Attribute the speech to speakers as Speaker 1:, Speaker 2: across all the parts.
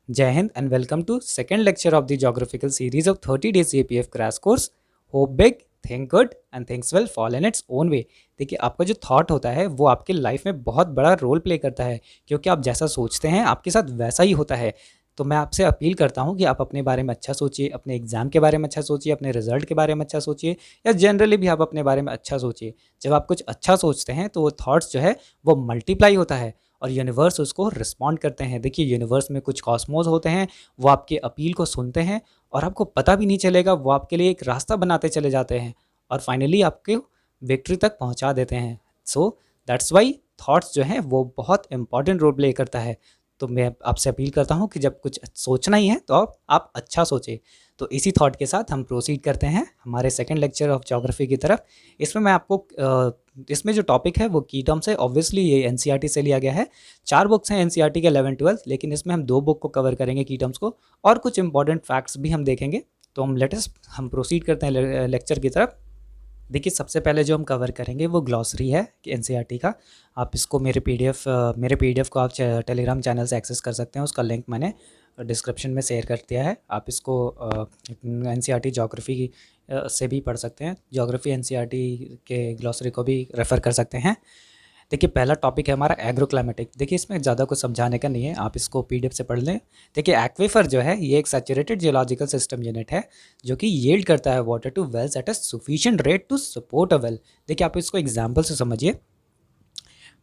Speaker 1: Jai Hind and welcome to second lecture of the geographical series of 30 days JPF crash course. Hope big, think good and things will fall in its own way. देखिए आपका जो thought होता है वो आपके life में बहुत बड़ा रोल प्ले करता है क्योंकि आप जैसा सोचते हैं आपके साथ वैसा ही होता है। तो मैं आपसे अपील करता हूँ कि आप अपने बारे में अच्छा सोचिए, अपने एग्ज़ाम के बारे में अच्छा सोचिए, अपने रिजल्ट के बारे में अच्छा सोचिए या जनरली भी आप अपने बारे में अच्छा सोचिए। जब आप कुछ अच्छा सोचते हैं तो वो थॉट्स जो है वो मल्टीप्लाई होता है और यूनिवर्स उसको रिस्पॉन्ड करते हैं। देखिए यूनिवर्स में कुछ कॉस्मोस होते हैं, वो आपके अपील को सुनते हैं और आपको पता भी नहीं चलेगा, वो आपके लिए एक रास्ता बनाते चले जाते हैं और फाइनली आपके विक्ट्री तक पहुंचा देते हैं। सो दैट्स वाई थॉट्स जो हैं वो बहुत इंपॉर्टेंट रोल प्ले करता है। तो मैं आपसे अपील करता हूँ कि जब कुछ सोचना ही है तो आप अच्छा सोचें। तो इसी थॉट के साथ हम प्रोसीड करते हैं हमारे सेकंड लेक्चर ऑफ ज्योग्राफी की तरफ। इसमें मैं आपको इसमें जो टॉपिक है वो की टर्म्स है। ऑब्वियसली ये एनसीईआरटी से लिया गया है। 4 बुक्स हैं एनसीईआरटी के 11-12, लेकिन इसमें हम 2 बुक को कवर करेंगे की टर्म्स को और कुछ इंपॉर्टेंट फैक्ट्स भी हम देखेंगे। तो हम प्रोसीड करते हैं लेक्चर की तरफ। देखिए सबसे पहले जो हम कवर करेंगे वो ग्लॉसरी है कि एनसीईआरटी का। आप इसको मेरे पीडीएफ को आप टेलीग्राम चैनल से एक्सेस कर सकते हैं। उसका लिंक मैंने डिस्क्रिप्शन में शेयर कर दिया है। आप इसको एनसीईआरटी ज्योग्राफी से भी पढ़ सकते हैं। ज्योग्राफी एनसीईआरटी के ग्लॉसरी को भी रेफ़र कर सकते हैं। देखिए पहला टॉपिक है हमारा एग्रोक्लाइमेटिक। देखिए इसमें ज़्यादा कुछ समझाने का नहीं है, आप इसको पीडीएफ से पढ़ लें। देखिए एक्वीफर जो है ये एक सैचुरेटेड जियोलॉजिकल सिस्टम यूनिट है जो कि यील्ड करता है water to wells at a sufficient rate to support a well. देखिए आप इसको एग्जाम्पल से समझिए।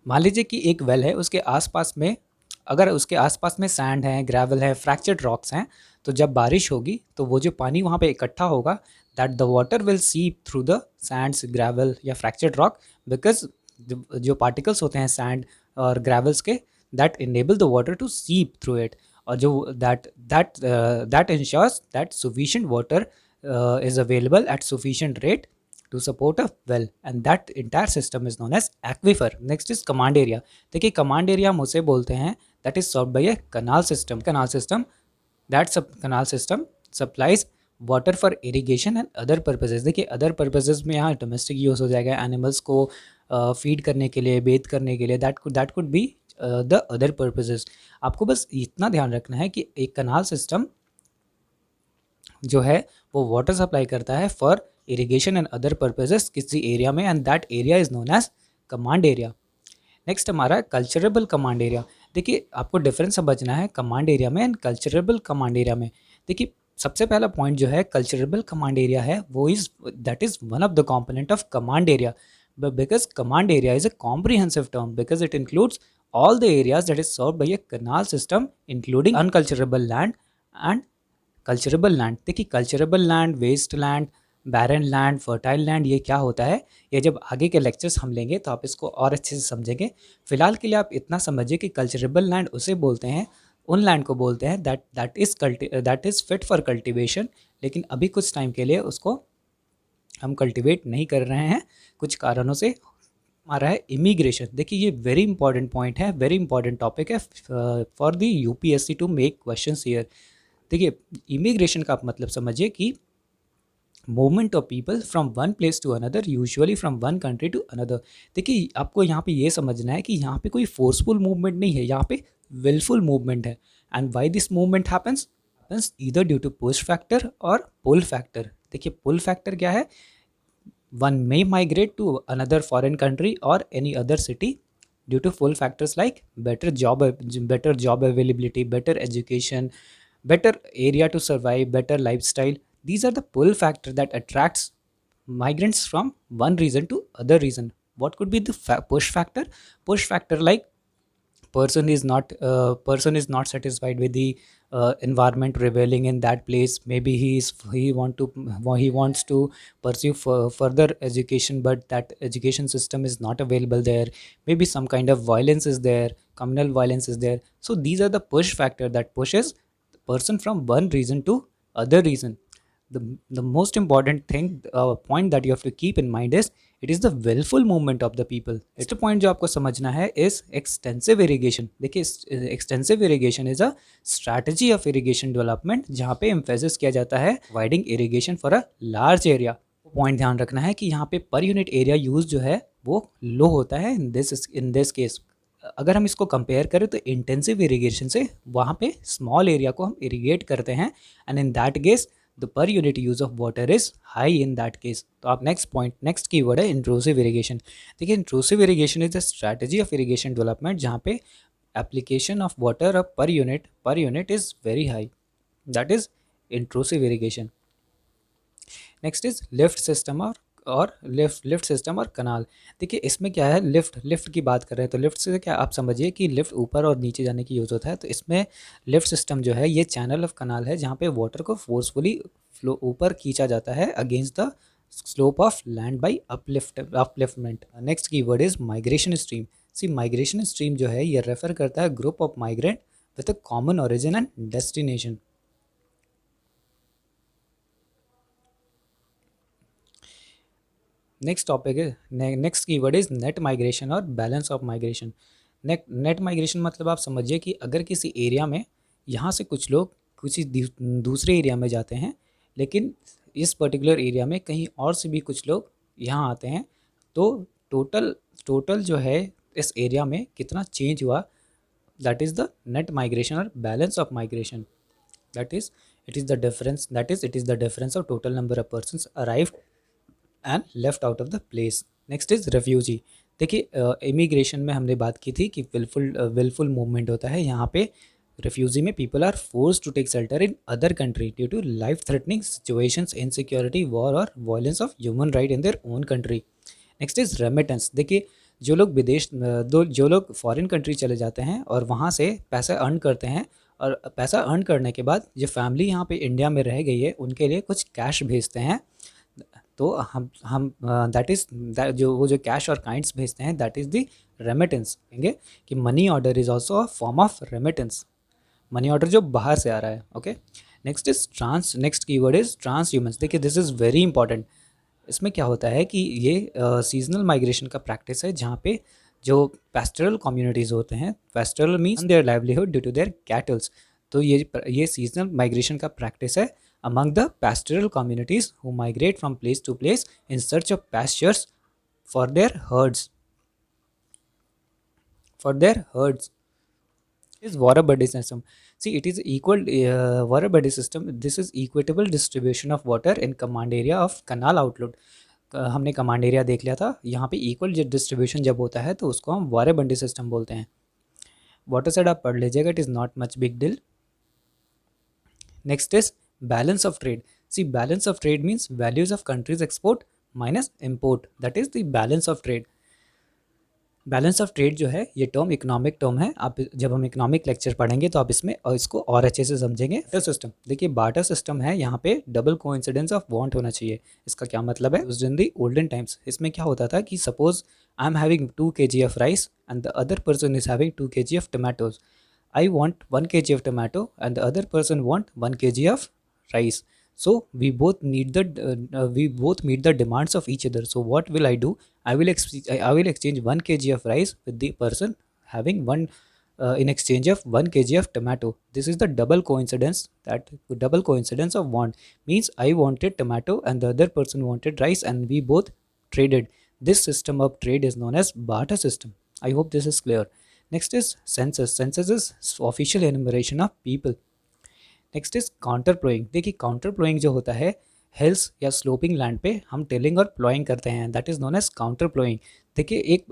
Speaker 1: मान लीजिए कि एक वेल है, उसके आसपास में अगर उसके आसपास में सैंड है, ग्रेवल है, फ्रैक्चर्ड रॉक्स हैं, तो जब बारिश होगी तो वो जो पानी वहाँ पे इकट्ठा होगा that the water will seep through the sands, gravel या फ्रैक्चर्ड रॉक बिकॉज जो पार्टिकल्स होते हैं सैंड और ग्रेवल्स के that enable the water to seep through it और जो that ensures that sufficient water is available at sufficient rate to support a well and that entire system is known as aquifer. Next is command area. देखिए command area हम उसे बोलते हैं that is served by a canal system. Canal system supplies water for irrigation and other purposes. देखिए other purposes में यहाँ domestic use हो जाएगा, एनिमल्स को फीड करने के लिए, बेथ करने के लिए, that could be the other purposes. आपको बस इतना ध्यान रखना है कि एक कनाल सिस्टम जो है वो वाटर सप्लाई करता है for irrigation and other purposes किसी एरिया में and that area is known as command area. Next हमारा कल्चरेबल कमांड एरिया। देखिए आपको डिफरेंस समझना है कमांड एरिया में एंड कल्चरेबल कमांड एरिया में। देखिए सबसे पहला पॉइंट जो है कल्चरेबल कमांड एरिया है वो that is one of the component of command area because command area is a comprehensive term because it includes all the areas that is served by a canal system including unculturable land and culturable land. देखिए culturable land, waste land, barren land, fertile land, ये क्या होता है ये जब आगे के lectures हम लेंगे तो आप इसको और अच्छे से समझेंगे। फिलहाल के लिए आप इतना समझिए कि कल्चरेबल लैंड उसे बोलते हैं, उन लैंड को बोलते हैं that is fit for cultivation, लेकिन अभी कुछ टाइम के लिए उसको हम कल्टिवेट नहीं कर रहे हैं कुछ कारणों से। हमारा है इमिग्रेशन। देखिए ये वेरी इंपॉर्टेंट पॉइंट है, वेरी इंपॉर्टेंट टॉपिक है for the UPSC to make questions here. देखिए इमिग्रेशन का आप मतलब समझिए कि movement of people from one place to another, usually from one country to another. देखिए आपको यहाँ पे ये समझना है कि यहाँ पे कोई फोर्सफुल मूवमेंट नहीं है, यहाँ पे विलफुल मूवमेंट है। And why this movement happens either due to push factor और पुल फैक्टर। देखिए पुल फैक्टर क्या है, one may migrate to another foreign country और any other city due to pull factors like better job availability, better education, better area to survive, better lifestyle. These are the pull factor that attracts migrants from one region to other region. What could be the push factor? Push factor like person is not satisfied with the environment prevailing in that place. Maybe he wants to pursue further education, but that education system is not available there. Maybe some kind of violence is there, communal violence is there. So these are the push factor that pushes person from one region to other region. The most important thing point that you have to keep in mind is it is the willful movement of the people. Next point जो आपको समझना है is extensive irrigation. देखिए extensive irrigation is a strategy of irrigation development जहाँ पे emphasis किया जाता है providing irrigation for a large area. Point ध्यान रखना है कि यहाँ पे पर यूनिट एरिया यूज जो है वो लो होता है इन दिस केस। अगर हम इसको कंपेयर करें तो इंटेंसिव इरिगेशन से वहाँ पे स्मॉल एरिया को हम इरिगेट करते हैं, and in that case the per unit use of water is high in that case. तो आप नेक्स्ट कीवर्ड है इंट्रूसिव इरिगेशन। देखिए, intrusive irrigation is the strategy of irrigation development जहाँ पे application of water per unit is very high, that is intrusive irrigation. Next is lift system और lift system और कनाल। देखिए इसमें क्या है, लिफ्ट की बात कर रहे हैं तो लिफ्ट से क्या आप समझिए कि लिफ्ट ऊपर और नीचे जाने की यूज़ होता है। तो इसमें लिफ्ट सिस्टम जो है ये चैनल ऑफ कनाल है जहाँ पे वाटर को फोर्सफुली फ्लो ऊपर खींचा जाता है against the slope of land by upliftment. Next keyword is migration stream. See migration stream जो है ये रेफर करता है group of migrant with a common origin and destination. Next topic है, next keyword is net migration और balance of migration. Net migration मतलब आप समझिए कि अगर किसी एरिया में यहाँ से कुछ लोग दूसरे एरिया में जाते हैं, लेकिन इस पर्टिकुलर एरिया में कहीं और से भी कुछ लोग यहाँ आते हैं, तो टोटल जो है इस एरिया में कितना चेंज हुआ, that is the net migration और balance of migration. That is it is the difference of total number of persons arrived and left out of the place. Next is refugee. देखिए immigration में हमने बात की थी कि wilful movement होता है। यहाँ पे रेफ्यूजी में people are force to take shelter in other country due to life threatening situations, insecurity, war और violence of human right in their own country. Next is remittance. देखिए जो लोग फॉरेन कंट्री चले जाते हैं और वहाँ से पैसा अर्न करते हैं, और पैसा अर्न करने के बाद जो फैमिली यहाँ पे इंडिया में रह गई है उनके लिए कुछ कैश भेजते हैं। तो हम दैट इज़ जो कैश और काइंड्स भेजते हैं दैट इज़ द रेमिटेंस। कहेंगे कि money order is also a form of remittance, money order जो बाहर से आ रहा है। Okay, next keyword is transhumance. देखिए दिस इज़ वेरी इंपॉर्टेंट। इसमें क्या होता है कि ये सीजनल माइग्रेशन का प्रैक्टिस है जहाँ पे जो पेस्टरल कम्युनिटीज़ होते हैं, pastoral means their livelihood due to their cattles. तो ये सीजनल माइग्रेशन का प्रैक्टिस है among the pastoral communities who migrate from place to place in search of pastures for their herds. Is water buddy system. See, it is equal water buddy system. This is equitable distribution of water in command area of canal outlet. हमने command area देख लिया था। यहाँ पे equal distribution जब होता है तो उसको हम वाटर बंडी सिस्टम बोलते हैं। वाटर साइड आप पढ़ लीजिएगा, it is not much big deal. Next is balance of trade. See, balance of trade means values of countries export minus import, that is the balance of trade. Balance of trade जो है ये term economic term है। आप जब हम economic lecture पढ़ेंगे तो आप इसमें और इसको और अच्छे से समझेंगे। बार्टर सिस्टम, देखिए बार्टर सिस्टम है, यहाँ पे डबल कोइंसिडेंस ऑफ वांट होना चाहिए। इसका क्या मतलब है, इन दी ओल्डन टाइम्स इसमें क्या होता था कि suppose I am having 2 kg of rice and the other person is having 2 kg of tomatoes. I want 1 kg of tomato and the other person want 1 kg of rice. So we both meet the demands of each other. So what will I do? I will exchange 1 kg of rice with the person having in exchange of 1 kg of tomato. This is the double coincidence of want. Means I wanted tomato and the other person wanted rice and we both traded. This system of trade is known as barter system. I hope this is clear. Next is census. Census is official enumeration of people. Next is counter ploughing. देखिए counter ploughing जो होता है hills या sloping land पे हम tilling और ploughing करते हैं, that is known as contour ploughing. देखिए एक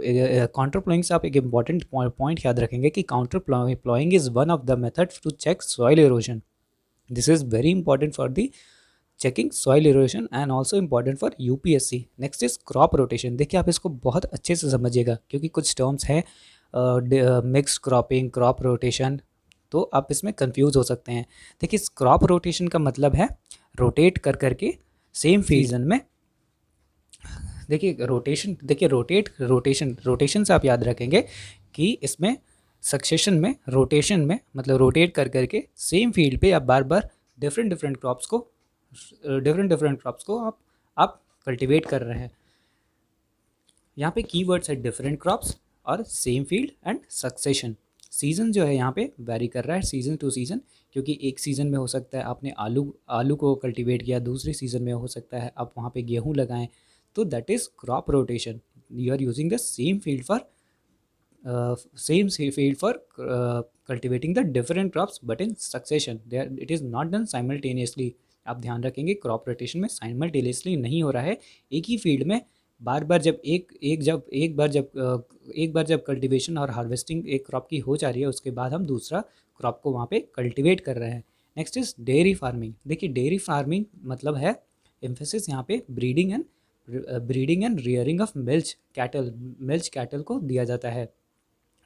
Speaker 1: काउंटर प्लोइंग से आप एक इंपॉर्टेंट पॉइंट याद रखेंगे कि contour ploughing is one of the method to check soil erosion. This is very important for the checking soil erosion and also important for UPSC. Next is crop rotation. देखिए आप इसको बहुत अच्छे से समझिएगा क्योंकि कुछ टर्म्स हैं मिक्स्ड क्रॉपिंग, क्रॉप रोटेशन, तो आप इसमें कंफ्यूज हो सकते हैं। देखिए क्रॉप रोटेशन का मतलब है रोटेट कर करके सेम सीजन में। देखिए रोटेशन से आप याद रखेंगे कि इसमें सक्सेशन में रोटेशन में मतलब रोटेट कर करके सेम फील्ड पे आप बार बार डिफरेंट क्रॉप्स को आप कल्टीवेट कर रहे हैं। यहाँ पे कीवर्ड्स है डिफरेंट क्रॉप्स और same field and succession. Season जो है यहाँ पे वैरी कर रहा है सीज़न टू सीज़न, क्योंकि एक सीज़न में हो सकता है आपने आलू को कल्टीवेट किया, दूसरे सीज़न में हो सकता है आप वहाँ पे गेहूँ लगाएं। तो that is crop rotation. You are using the same field for same field for cultivating the different crops but in succession. There it is not done simultaneously. आप ध्यान रखेंगे क्रॉप रोटेशन में साइमल्टेनियसली नहीं हो रहा है, एक ही फील्ड में बार बार जब एक बार जब कल्टीवेशन और हार्वेस्टिंग एक क्रॉप की हो जा रही है, उसके बाद हम दूसरा क्रॉप को वहाँ पे कल्टीवेट कर रहे हैं. Next is dairy farming. देखिए डेयरी फार्मिंग मतलब है एम्फेसिस यहाँ पे breeding and rearing of milch cattle को दिया जाता है.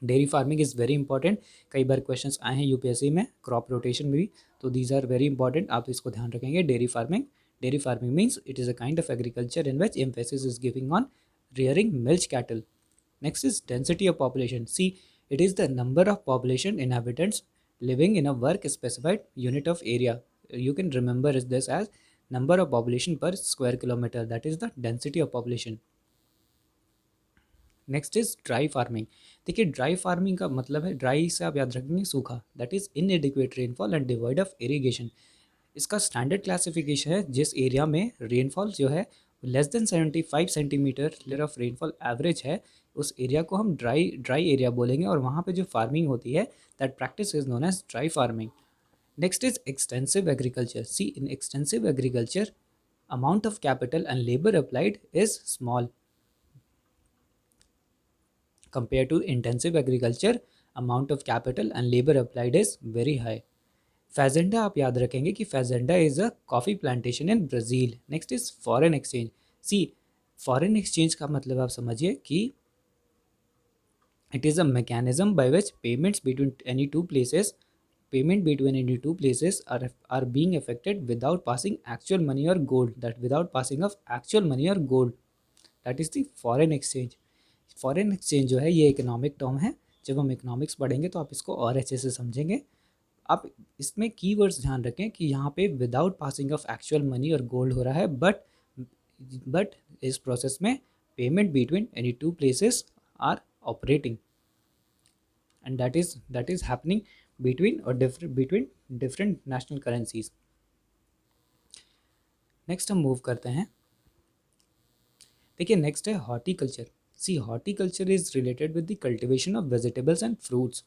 Speaker 1: Dairy farming is very important. कई बार क्वेश्चंस आए हैं यूपीएससी में, क्रॉप रोटेशन में भी, तो दीज आर वेरी इंपॉर्टेंट, आप इसको ध्यान रखेंगे. Dairy farming means it is a kind of agriculture in which emphasis is giving on rearing milch cattle. Next is density of population. See, it is the number of population inhabitants living in a work specified unit of area. You can remember this as number of population per square kilometer, that is the density of population. Next is dry farming. देखिए dry farming का मतलब है, dry से आप याद रखेंगे सूखा, that is इनएडिक्वेट rainfall and devoid of irrigation. इसका स्टैंडर्ड क्लासिफिकेशन है जिस एरिया में रेनफॉल जो है less than 75 centimetre layer of rainfall average है, उस एरिया को हम ड्राई एरिया बोलेंगे, और वहाँ पे जो फार्मिंग होती है that practice is known as dry farming. Next is extensive agriculture. See, in extensive agriculture amount of capital and labour applied is small compared to intensive agriculture. Amount of capital and labor applied is very high. Fazenda आप याद रखेंगे कि fazenda is a coffee plantation in Brazil. Next is foreign exchange. See, foreign exchange का मतलब आप समझिए कि it is a mechanism by which payment between any two places are being affected without passing actual money और gold, that without passing of actual money और gold, that is the foreign exchange. Foreign exchange जो है ये economic term है. जब हम economics पढ़ेंगे तो आप इसको और अच्छे से समझेंगे. आप इसमें कीवर्ड्स ध्यान रखें कि यहाँ पे without passing of actual money और गोल्ड हो रहा है, बट इस प्रोसेस में payment between any two places are operating, and that is happening between different national currencies. Next हम मूव करते हैं. देखिए नेक्स्ट है horticulture. See, horticulture is related with the cultivation of vegetables and fruits.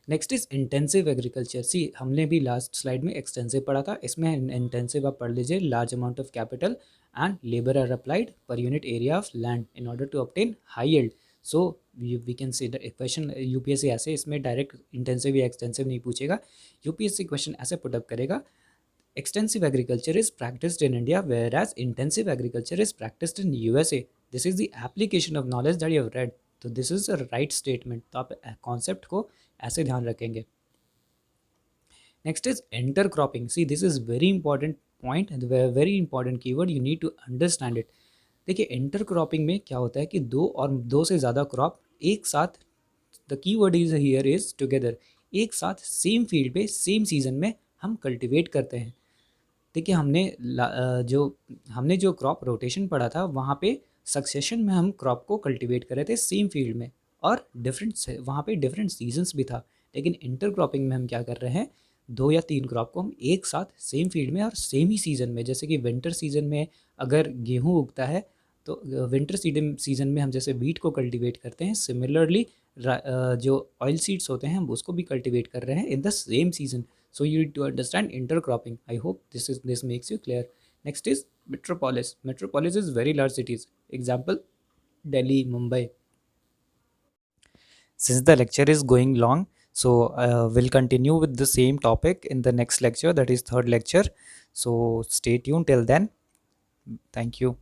Speaker 1: Next is intensive agriculture. See, हमने भी last slide में extensive पढ़ा था, इसमें इंटेंसिव आप पढ़ लीजिए. Large amount of capital and labour are applied per unit area of land in order to obtain high yield. So we can see the question UPSC ऐसे इसमें डायरेक्ट इंटेंसिव या एक्सटेंसिव नहीं पूछेगा. यूपीएससी क्वेश्चन ऐसे put up करेगा, extensive agriculture is practiced in India whereas intensive agriculture is practiced in USA. This is the application of knowledge that you have read. तो this is a right statement. तो आप concept को ऐसे ध्यान रखेंगे. Next is intercropping. See, this is very important point, very important keyword, you need to understand it. देखिए intercropping में क्या होता है कि दो से ज़्यादा क्रॉप एक साथ, the keyword is here is together, एक साथ सेम फील्ड पे सेम सीजन में हम कल्टिवेट करते हैं. देखिए हमने जो क्रॉप रोटेशन पढ़ा था वहाँ पे सक्सेशन में हम क्रॉप को कल्टीवेट कर रहे थे सेम फील्ड में, और वहाँ पे डिफरेंट सीजन्स भी था. लेकिन इंटरक्रॉपिंग में हम क्या कर रहे हैं, 2 या 3 क्रॉप को हम एक साथ सेम फील्ड में और सेम ही सीज़न में, जैसे कि विंटर सीजन में अगर गेहूँ उगता है तो विंटर सीजन में हम जैसे वीट को कल्टीवेट करते हैं, सिमिलरली जो ऑयल सीड्स होते हैं हम उसको भी कल्टीवेट कर रहे हैं in the same season. So you need to understand intercropping. I hope this makes you clear. Next is metropolis. Metropolis is very large cities. Example, Delhi, Mumbai. Since the lecture is going long, so we'll continue with the same topic in the next lecture, that is third lecture. So stay tuned till then. Thank you.